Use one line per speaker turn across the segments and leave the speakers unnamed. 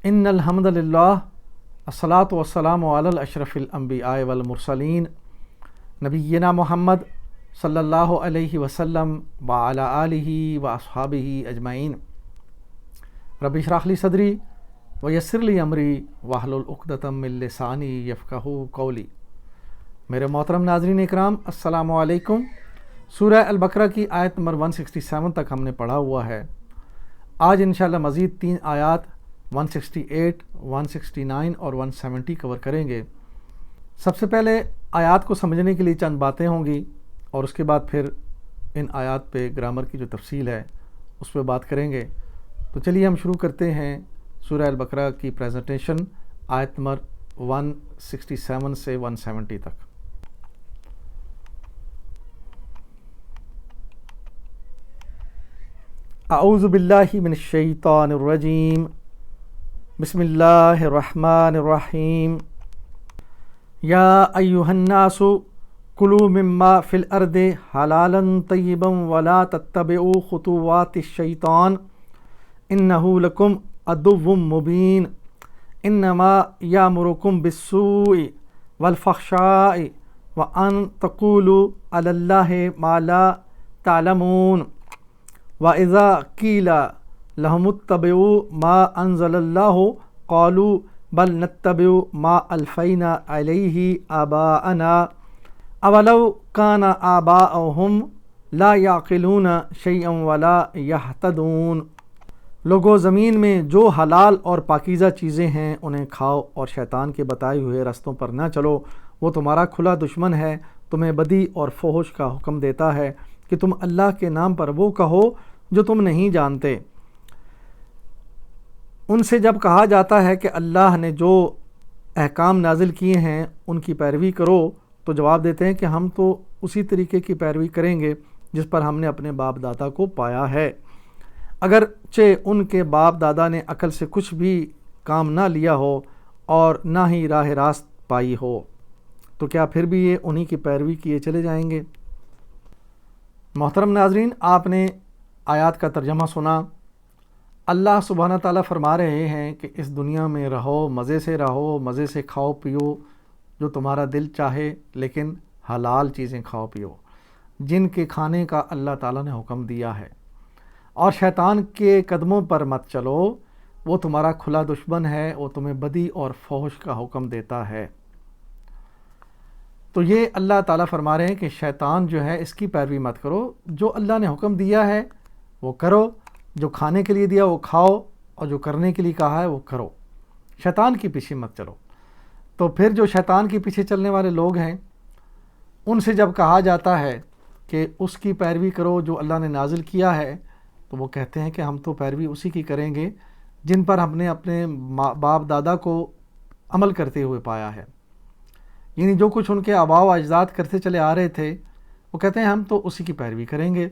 ان الحمد للہ الصلاۃ والسلام علی اشرف الانبیاء والمرسلین نبینا محمد صلی اللہ علیہ وسلم وعلی آلہ واصحابہ اجمعین۔ رب اشرح لی صدری ویسر لی امری واحلل عقدۃ من لسانی یفقہوا قولی۔ میرے محترم ناظرین اکرام، السلام علیکم۔ سورہ البقرہ کی آیت نمبر 167 تک ہم نے پڑھا ہوا ہے۔ آج انشاءاللہ مزید 3 آیات 168، 169 اور 170 کور کریں گے۔ سب سے پہلے آیات کو سمجھنے کے لیے چند باتیں ہوں گی، اور اس کے بعد پھر ان آیات پہ گرامر کی جو تفصیل ہے اس پہ بات کریں گے۔ تو چلیے ہم شروع کرتے ہیں سورہ البقرہ کی پریزنٹیشن آیت نمبر 167 سے 170 تک۔ اعوذ باللہ من الشیطان الرجیم، بسم اللہ الرحمن الرحیم۔ یا ایہا الناس کلوا مما فی الارض حلالا طیبا ولا تتبعوا خطوات الشیطان انہ لکم عدو مبین۔ انما یامرکم بالسوء والفحشاء وان تقولوا علی اللہ ما لا تعلمون۔ وَإِذَا قِيلَ لَهُمُ اتَّبِعُوا مَا أَنزَلَ اللَّهُ قَالُوا بَلْ نَتَّبِعُ مَا أَلْفَيْنَا عَلَيْهِ آبَاءَنَا أَوَلَوْ كَانَ آبَاؤُهُمْ لَا يَعْقِلُونَ شَيْئًا وَلَا يَهْتَدُونَ۔ لوگو، زمین میں جو حلال اور پاکیزہ چیزیں ہیں انہیں کھاؤ، اور شیطان کے بتائے ہوئے رستوں پر نہ چلو، وہ تمہارا کھلا دشمن ہے، تمہیں بدی اور فحش کا حکم دیتا ہے کہ تم اللہ کے نام پر وہ کہو جو تم نہیں جانتے۔ ان سے جب کہا جاتا ہے کہ اللہ نے جو احکام نازل کیے ہیں ان کی پیروی کرو، تو جواب دیتے ہیں کہ ہم تو اسی طریقے کی پیروی کریں گے جس پر ہم نے اپنے باپ دادا کو پایا ہے۔ اگرچہ ان کے باپ دادا نے عقل سے کچھ بھی کام نہ لیا ہو اور نہ ہی راہ راست پائی ہو، تو کیا پھر بھی یہ انہی کی پیروی کیے چلے جائیں گے؟ محترم ناظرین، آپ نے آیات کا ترجمہ سنا۔ اللہ سبحانہ تعالیٰ فرما رہے ہیں کہ اس دنیا میں رہو، مزے سے رہو، مزے سے کھاؤ پیو جو تمہارا دل چاہے، لیکن حلال چیزیں کھاؤ پیو جن کے کھانے کا اللہ تعالیٰ نے حکم دیا ہے، اور شیطان کے قدموں پر مت چلو، وہ تمہارا کھلا دشمن ہے، وہ تمہیں بدی اور فحش کا حکم دیتا ہے۔ تو یہ اللہ تعالیٰ فرما رہے ہیں کہ شیطان جو ہے اس کی پیروی مت کرو، جو اللہ نے حکم دیا ہے وہ کرو، جو کھانے کے لیے دیا وہ کھاؤ، اور جو کرنے کے لیے کہا ہے وہ کرو، شیطان کے پیچھے مت چلو۔ تو پھر جو شیطان کے پیچھے چلنے والے لوگ ہیں ان سے جب کہا جاتا ہے کہ اس کی پیروی کرو جو اللہ نے نازل کیا ہے، تو وہ کہتے ہیں کہ ہم تو پیروی اسی کی کریں گے جن پر ہم نے اپنے باپ دادا کو عمل کرتے ہوئے پایا ہے، یعنی جو کچھ ان کے آباء و اجداد کرتے چلے آ رہے تھے وہ کہتے ہیں ہم تو اسی کی پیروی کریں گے۔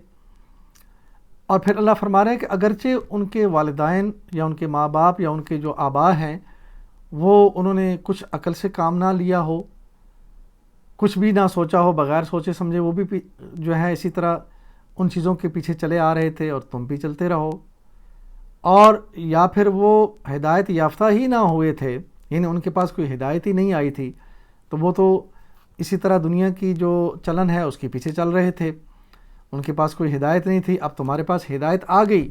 اور پھر اللہ فرما رہے ہیں کہ اگرچہ ان کے والدین یا ان کے ماں باپ یا ان کے جو آباء ہیں وہ انہوں نے کچھ عقل سے کام نہ لیا ہو، کچھ بھی نہ سوچا ہو، بغیر سوچے سمجھے وہ بھی جو ہے اسی طرح ان چیزوں کے پیچھے چلے آ رہے تھے، اور تم بھی چلتے رہو، اور یا پھر وہ ہدایت یافتہ ہی نہ ہوئے تھے، یعنی ان کے پاس کوئی ہدایت ہی نہیں آئی تھی، تو وہ تو اسی طرح دنیا کی جو چلن ہے اس کے پیچھے چل رہے تھے، ان کے پاس کوئی ہدایت نہیں تھی۔ اب تمہارے پاس ہدایت آ گئی،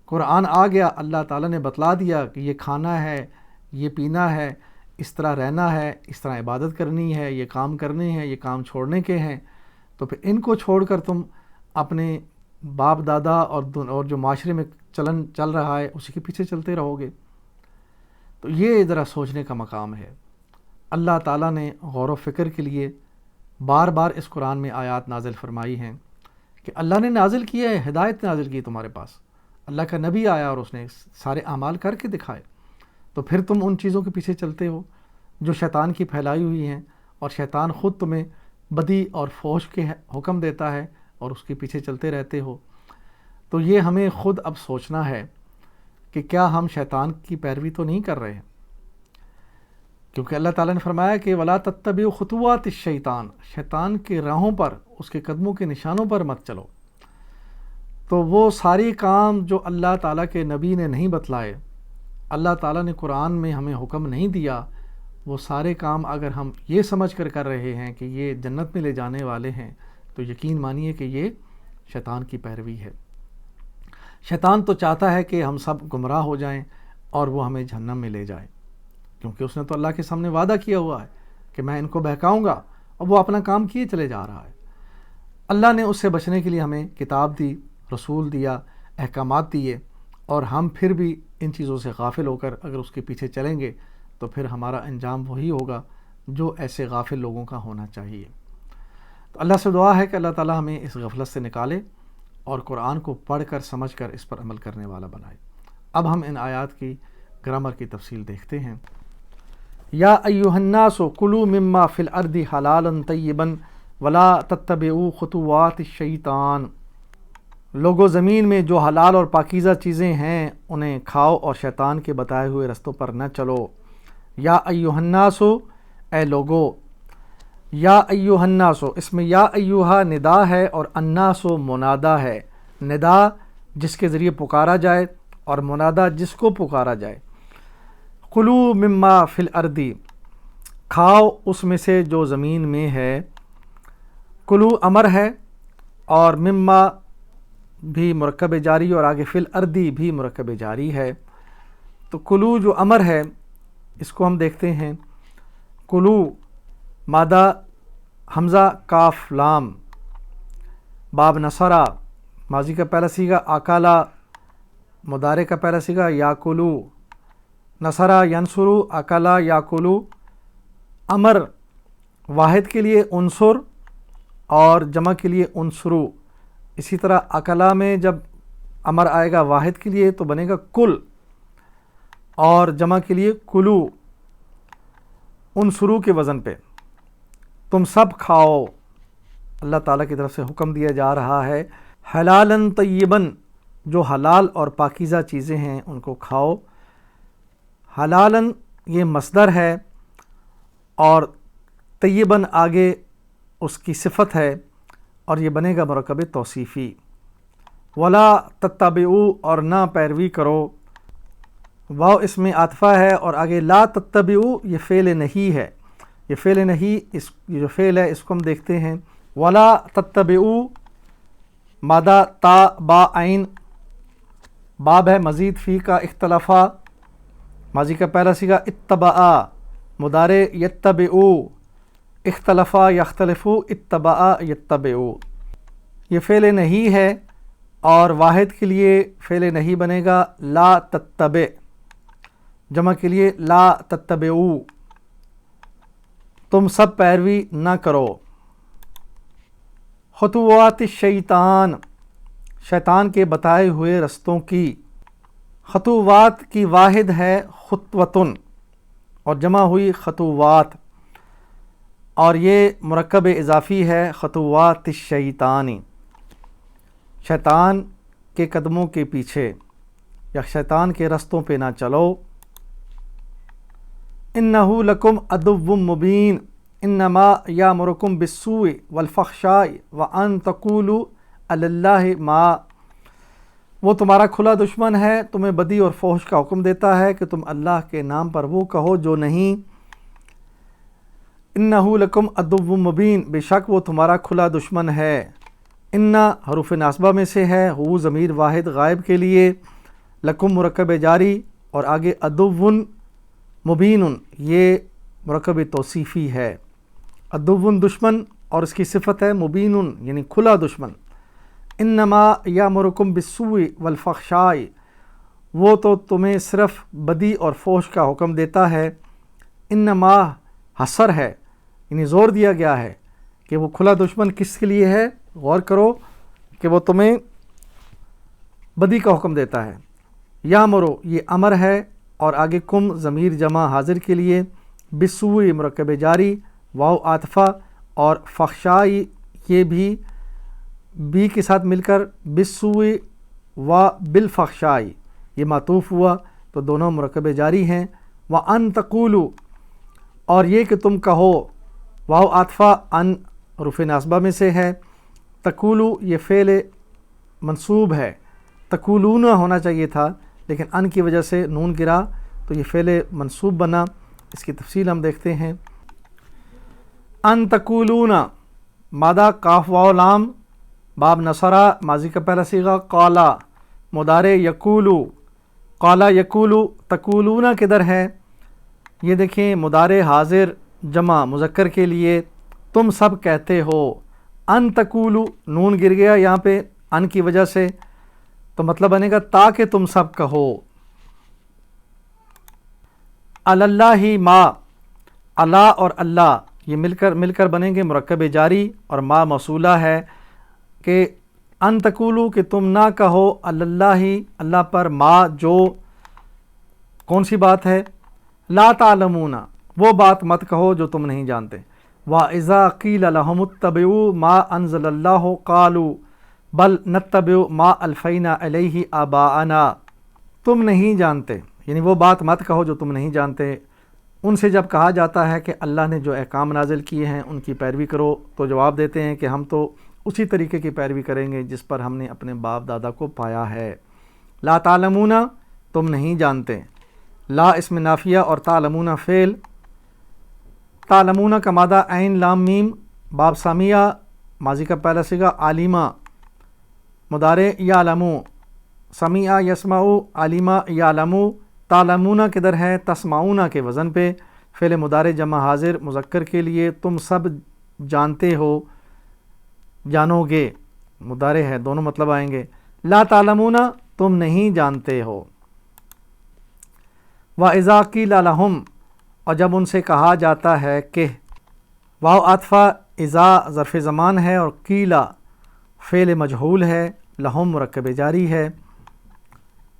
قرآن آ گیا، اللہ تعالیٰ نے بتلا دیا کہ یہ کھانا ہے، یہ پینا ہے، اس طرح رہنا ہے، اس طرح عبادت کرنی ہے، یہ کام کرنے ہیں، یہ کام چھوڑنے کے ہیں، تو پھر ان کو چھوڑ کر تم اپنے باپ دادا اور جو معاشرے میں چلن چل رہا ہے اسی کے پیچھے چلتے رہو گے۔ تو یہ ذرا سوچنے کا مقام ہے۔ اللہ تعالیٰ نے غور و فکر کے لیے بار بار اس قرآن میں آیات نازل فرمائی ہیں کہ اللہ نے نازل کیا ہے، ہدایت نازل کی تمہارے پاس، اللہ کا نبی آیا اور اس نے سارے اعمال کر کے دکھائے، تو پھر تم ان چیزوں کے پیچھے چلتے ہو جو شیطان کی پھیلائی ہوئی ہیں، اور شیطان خود تمہیں بدی اور فحش کے حکم دیتا ہے اور اس کے پیچھے چلتے رہتے ہو۔ تو یہ ہمیں خود اب سوچنا ہے کہ کیا ہم شیطان کی پیروی تو نہیں کر رہے ہیں، کیونکہ اللہ تعالیٰ نے فرمایا کہ وَلَا تَتَّبِعُوا خُطُوَاتِ الشَّیطان، شیطان کے راہوں پر، اس کے قدموں کے نشانوں پر مت چلو۔ تو وہ ساری کام جو اللہ تعالیٰ کے نبی نے نہیں بتلائے، اللہ تعالیٰ نے قرآن میں ہمیں حکم نہیں دیا، وہ سارے کام اگر ہم یہ سمجھ کر رہے ہیں کہ یہ جنت میں لے جانے والے ہیں تو یقین مانیے کہ یہ شیطان کی پیروی ہے۔ شیطان تو چاہتا ہے کہ ہم سب گمراہ ہو جائیں اور وہ ہمیں جہنم میں لے جائے، کیونکہ اس نے تو اللہ کے سامنے وعدہ کیا ہوا ہے کہ میں ان کو بہکاؤں گا، اور وہ اپنا کام کیے چلے جا رہا ہے۔ اللہ نے اس سے بچنے کے لیے ہمیں کتاب دی، رسول دیا، احکامات دیے، اور ہم پھر بھی ان چیزوں سے غافل ہو کر اگر اس کے پیچھے چلیں گے تو پھر ہمارا انجام وہی ہوگا جو ایسے غافل لوگوں کا ہونا چاہیے۔ تو اللہ سے دعا ہے کہ اللہ تعالیٰ ہمیں اس غفلت سے نکالے اور قرآن کو پڑھ کر سمجھ کر اس پر عمل کرنے والا بنائے۔ اب ہم ان آیات کی گرامر کی تفصیل دیکھتے ہیں۔ یا ایھا الناس کلوا مما فی الارض حلالا طیبا ولا تتبعوا خطوات الشیطان، لوگو زمین میں جو حلال اور پاکیزہ چیزیں ہیں انہیں کھاؤ اور شیطان کے بتائے ہوئے رستوں پر نہ چلو۔ یا ایھا الناس، اے لوگو، یا ایھا الناس، اس میں یا ایھا ندا ہے اور الناس منادا ہے۔ ندا جس کے ذریعے پکارا جائے اور منادا جس کو پکارا جائے۔ کلوا مما فی الارض، کھاؤ اس میں سے جو زمین میں ہے۔ کلو امر ہے اور مما بھی مرکب جاری اور آگے فی الارض بھی مرکب جاری ہے۔ تو کلو جو امر ہے اس کو ہم دیکھتے ہیں۔ کلو مادہ حمزہ کاف لام، باب نصرہ ماضی کا پہلا صیغہ، اکلا مضارع کا پہلا صیغہ، یاکلو نصرہ ینصرو، اکلا یاکلو، امر واحد کے لیے عنصر اور جمع کے لیے عنصرو۔ اسی طرح اکلا میں جب امر آئے گا واحد کے لیے تو بنے گا کل، اور جمع کے لیے کلو، عنصرو کے وزن پہ۔ تم سب کھاؤ، اللہ تعالیٰ کی طرف سے حکم دیا جا رہا ہے، حلالاً طیباً، جو حلال اور پاکیزہ چیزیں ہیں ان کو کھاؤ۔ حلالاً یہ مصدر ہے اور طیباً آگے اس کی صفت ہے اور یہ بنے گا مرکب توصیفی۔ ولا تتبعوا، اور نہ پیروی کرو، واو اس میں عاطفہ ہے اور آگے لا تتبعوا یہ فعل نہیں ہے۔ یہ فعل نہیں، یہ جو فعل ہے اس کو ہم دیکھتے ہیں۔ ولا تتبعوا مادہ تا با عین، باب ہے مزید فی کا اختلافا، ماضی کا پہلا صیغہ اتبعا، مضارع یتبعو، اختلفا یختلفو، اتبعا یتبعو۔ یہ فعل نہیں ہے اور واحد کے لیے فعل نہیں بنے گا لا تتبع، جمع کے لیے لا تتبعو، تم سب پیروی نہ کرو۔ خطوات الشیطان، شیطان کے بتائے ہوئے رستوں کی۔ خطوات کی واحد ہے خطوتن اور جمع ہوئی خطوات، اور یہ مرکب اضافی ہے خطوات الشیطانی، شیطان کے قدموں کے پیچھے یا شیطان کے رستوں پہ نہ چلو۔ انہ لکم عدو مبین انما یامرکم بالسوء والفحشاء وان تقولوا علی اللہ ما، وہ تمہارا کھلا دشمن ہے، تمہیں بدی اور فحش کا حکم دیتا ہے کہ تم اللہ کے نام پر وہ کہو جو نہیں۔ انہ لکم عدو مبین، بے شک وہ تمہارا کھلا دشمن ہے۔ انا حروف ناصبہ میں سے ہے، ہو ضمیر واحد غائب کے لیے، لکم مرکب جاری اور آگے عدو مبین یہ مرکب توصیفی ہے۔ عدو دشمن اور اس کی صفت ہے مبین یعنی کھلا دشمن۔ انما یامرکم بالسوء والفحشاء، وہ تو تمہیں صرف بدی اور فحش کا حکم دیتا ہے۔ انما حصر ہے یعنی زور دیا گیا ہے کہ وہ کھلا دشمن کس کے لیے ہے، غور کرو کہ وہ تمہیں بدی کا حکم دیتا ہے۔ یامرو یہ امر ہے اور آگے کم ضمیر جمع حاضر کے لیے، بالسوء مرکب جاری، واو عاطفہ، اور فحشاء یہ بھی کے ساتھ مل کر بالسوء و بالفحشاء یہ معطوف ہوا تو دونوں مرکب جاری ہیں۔ وَأَن تَقُولُوا، اور یہ کہ تم کہو، واو عاطفہ ان حروف ناصبہ میں سے ہے، تقولو یہ فعل منصوب ہے، تقولون ہونا چاہیے تھا لیکن ان کی وجہ سے نون گرا تو یہ فعل منصوب بنا. اس کی تفصیل ہم دیکھتے ہیں. ان تقولون مادہ کاف واو لام باب نصرہ ماضی کا پہلا صیغہ قالا مضارع یقولو قالا یقولو تقولون کدھر ہے؟ یہ دیکھیں مضارع حاضر جمع مذکر کے لیے تم سب کہتے ہو. ان تقولو نون گر گیا یہاں پہ ان کی وجہ سے تو مطلب بنے گا تاکہ تم سب کہو. اللہ ما اللہ اور اللہ یہ مل کر بنیں گے مرکب جاری اور ما موصولہ ہے کہ ان تقولو کہ تم نہ کہو اللہ اللہ پر ما جو کون سی بات ہے؟ لا تعلمون وہ بات مت کہو جو تم نہیں جانتے. وَإِذَا قِيلَ لَهُمُ اتَّبِعُوا مَا أَنزَلَ اللَّهُ قَالُوا بَلْ نَتَّبِعُ مَا أَلْفَيْنَا عَلَيْهِ آبَاءَنَا. تم نہیں جانتے یعنی وہ بات مت کہو جو تم نہیں جانتے. ان سے جب کہا جاتا ہے کہ اللہ نے جو احکام نازل کیے ہیں ان کی پیروی کرو تو جواب دیتے ہیں کہ ہم تو اسی طریقے کی پیروی کریں گے جس پر ہم نے اپنے باپ دادا کو پایا ہے. لا تعلمون تم نہیں جانتے. لا اسم نافیہ اور تعلمون فعل. تعلمون کا مادہ عین لام میم باب سامیہ ماضی کا پہلا صیغہ عالیمہ مضارع یعلمو سمیع یسمعو علیمہ یعلمو. تعلمون کدھر ہے؟ تسمعون کے وزن پہ فعل مضارع جمع حاضر مذکر کے لیے تم سب جانتے ہو جانو گے مضارع ہے دونوں مطلب آئیں گے. لا تعلمون تم نہیں جانتے ہو. وَإِذَا قِيلَ لَهُمْ اور جب ان سے کہا جاتا ہے کہ واو عطفہ اذا ظرف زمان ہے اور قیلا فعل مجہول ہے لہم مرکب جاری ہے.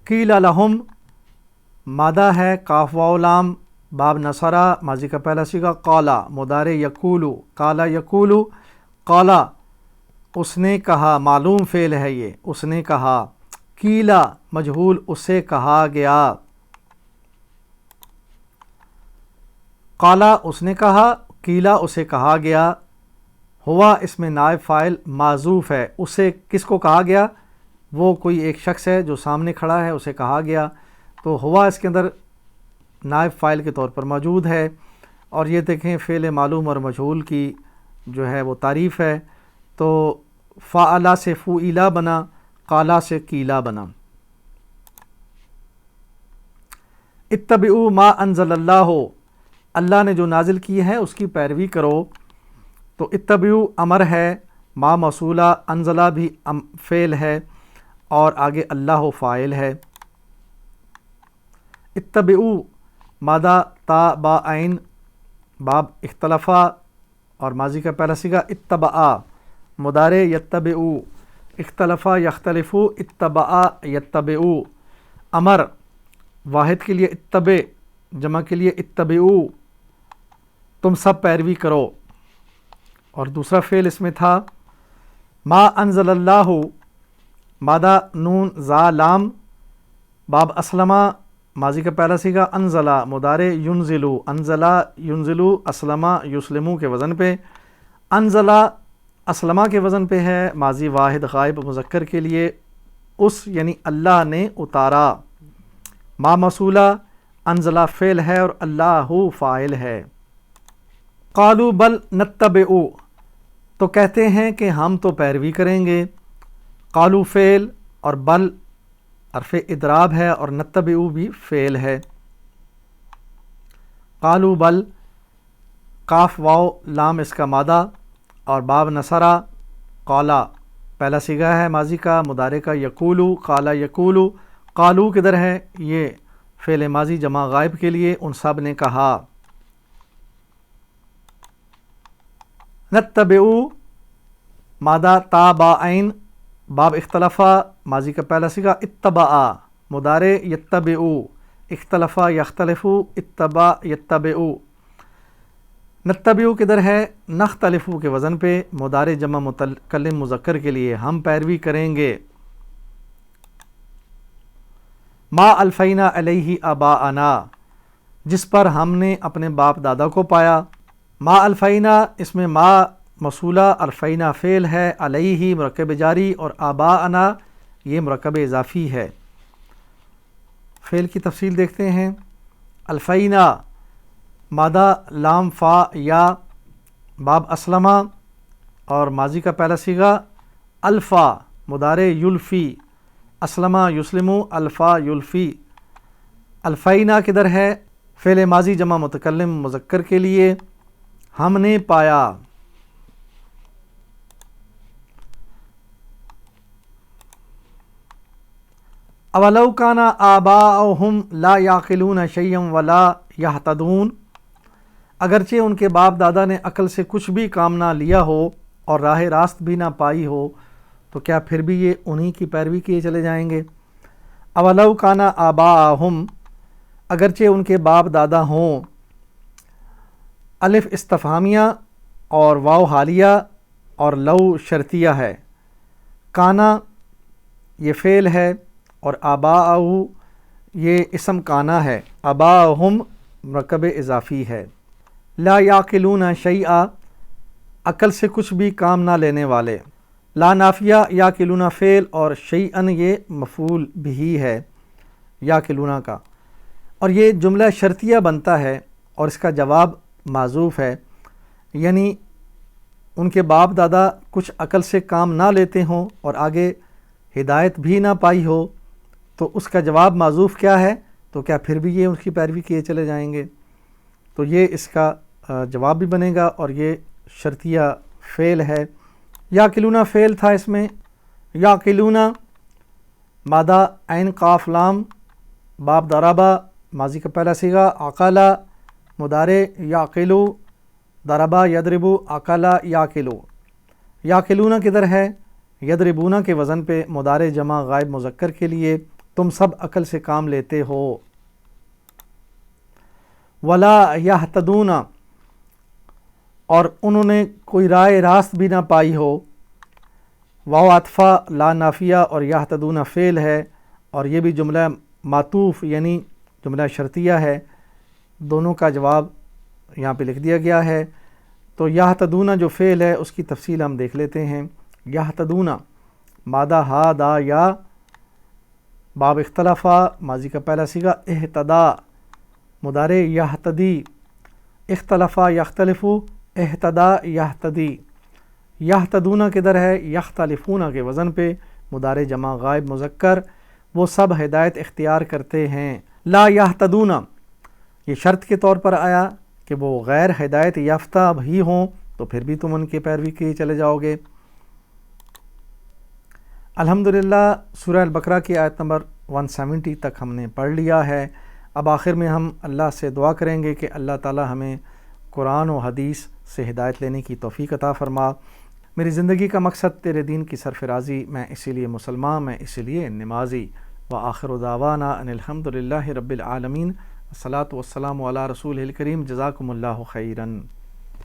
قیلا لہم مادہ ہے کاف واو لام باب نصرہ ماضی کا پہلا صیغہ قالا مضارع یقولو قالا یقولو. قالا اس نے کہا معلوم فعل ہے یہ اس نے کہا. قیلا مجہول اسے کہا گیا. قالا اس نے کہا قیلا اسے کہا گیا. ہوا اس میں نائب فاعل معذوف ہے. اسے کس کو کہا گیا؟ وہ کوئی ایک شخص ہے جو سامنے کھڑا ہے اسے کہا گیا تو ہوا اس کے اندر نائب فاعل کے طور پر موجود ہے. اور یہ دیکھیں فعل معلوم اور مجہول کی جو ہے وہ تعریف ہے تو فعلا سے فعیلا بنا قالا سے قیلا بنا. اتبعوا ما انزل اللہ اللہ نے جو نازل کی ہے اس کی پیروی کرو تو اتبعوا امر ہے ما موصولہ انزلہ بھی فعل ہے اور آگے اللہ فاعل ہے. اتبعوا مادہ تا با عین باب اختلفہ اور ماضی کا پہلا صیغہ اتبعا مضارع یتبعوا اختلفہ یختلفو اتبعا یتبعو. امر واحد کے لیے اتبع جمع کے لیے اتبعو تم سب پیروی کرو. اور دوسرا فعل اس میں تھا ما انزل اللہ مادہ نون زا لام باب اسلمہ ماضی کا پہلا صیغہ انزلہ مضارع ینزلو انزلہ ینزلو اسلمہ یسلمو کے وزن پہ. انزلہ اسلمہ کے وزن پہ ہے ماضی واحد غائب مذکر کے لیے اس یعنی اللہ نے اتارا. ما موصولہ انزلہ فعل ہے اور اللہ فاعل ہے. قالوا بل نتبعو تو کہتے ہیں کہ ہم تو پیروی کریں گے. قالوا فعل اور بل حرف اضراب ہے اور نتبعو بھی فعل ہے. قالوا بل کاف واو لام اس کا مادہ اور باب نصرہ قالا پہلا صیغہ ہے ماضی کا مضارع کا یقولو قالا یقولو. قالو کدھر ہے؟ یہ فعل ماضی جمع غائب کے لیے ان سب نے کہا. نتبعو مادہ تا با عین باب اختلفہ ماضی کا پہلا صیغہ اتبعا مضارع یتبعو اختلفہ یختلفو اتبع یتبعو. نتبعو کدھر ہے؟ نختلفو کے وزن پہ مضارع جمع متکلم مذکر کے لیے ہم پیروی کریں گے. ما الفینا علیہ آباءنا جس پر ہم نے اپنے باپ دادا کو پایا. ما الفینا اس میں ما موصولہ الفینا فعل ہے علیہ مرکب جاری اور آباءنا یہ مرکب اضافی ہے. فعل کی تفصیل دیکھتے ہیں۔ الفینا مادہ لام فا یا باب اسلمہ اور ماضی کا پہلا صیغہ الفا مضارع یلفی، اسلمہ یسلمو، الفا یلفی۔ الفینا کدھر ہے؟ فعل ماضی جمع متکلم مذکر کے لیے، ہم نے پایا۔ اولو کان آباؤہم لا یعقلون شیئا ولا یہتدون، اگرچہ ان کے باپ دادا نے عقل سے کچھ بھی کام نہ لیا ہو اور راہ راست بھی نہ پائی ہو، تو کیا پھر بھی یہ انہی کی پیروی کیے چلے جائیں گے؟ اولو کان آباؤہم، اگرچہ ان کے باپ دادا ہوں۔ الف استفہامیہ اور واو حالیہ اور لو شرطیہ ہے۔ کانا یہ فعل ہے اور آباؤ یہ اسم کانا ہے، آباؤہم مرکب اضافی ہے۔ لا یعقلون شیئا عقل سے کچھ بھی کام نہ لینے والے۔ لا نافیہ یعقلون فعل اور شیئن یہ مفعول بھی ہے یعقلون کا، اور یہ جملہ شرطیہ بنتا ہے اور اس کا جواب معذوف ہے، یعنی ان کے باپ دادا کچھ عقل سے کام نہ لیتے ہوں اور آگے ہدایت بھی نہ پائی ہو، تو اس کا جواب معذوف کیا ہے؟ تو کیا پھر بھی یہ ان کی پیروی کیے چلے جائیں گے؟ تو یہ اس کا جواب بھی بنے گا اور یہ شرطیہ فعل ہے۔ یعقلون فعل تھا اس میں، یعقلون مادہ عین قاف لام باب ضربہ ماضی کا پہلا صیغہ، عقلا مضارع یعقلو، ضربہ یضربو، عقلا یعقلو۔ یعقلون کدھر ہے؟ یضربون کے وزن پہ مضارع جمع غائب مذکر کے لیے، تم سب عقل سے کام لیتے ہو۔ ولا یہتدون اور انہوں نے کوئی راہ راست بھی نہ پائی ہو۔ واو عطفہ لا نافیہ اور یہتدون فعل ہے، اور یہ بھی جملہ معطوف یعنی جملہ شرطیہ ہے، دونوں کا جواب یہاں پہ لکھ دیا گیا ہے۔ تو یہتدون جو فعل ہے اس کی تفصیل ہم دیکھ لیتے ہیں۔ یہتدون مادہ ہا دا یا باب اختلافہ ماضی کا پہلا صیغہ، اہتدا مضارع یہتدی، اختلافہ یختلفو، اہتدا یہتدی۔ یہتدون کدھر ہے؟ یختلفون کے وزن پہ مضارع جمع غائب مذکر، وہ سب ہدایت اختیار کرتے ہیں۔ لا یہتدون یہ شرط کے طور پر آیا کہ وہ غیر ہدایت یافتہ بھی ہوں، تو پھر بھی تم ان کی پیروی کیے چلے جاؤ گے۔ الحمدللہ سورہ البقرہ کی آیت نمبر 170 تک ہم نے پڑھ لیا ہے۔ اب آخر میں ہم اللہ سے دعا کریں گے کہ اللہ تعالی ہمیں قرآن و حدیث سے ہدایت لینے کی توفیق عطا فرما۔ میری زندگی کا مقصد تیرے دین کی سرفرازی، میں اسی لیے مسلمان، میں اسی لیے نمازی۔ وآخر دعوانا ان الحمدللہ رب العالمین، الصلاۃ والسلام علی رسول الکریم، جزاکم اللہ خیراً۔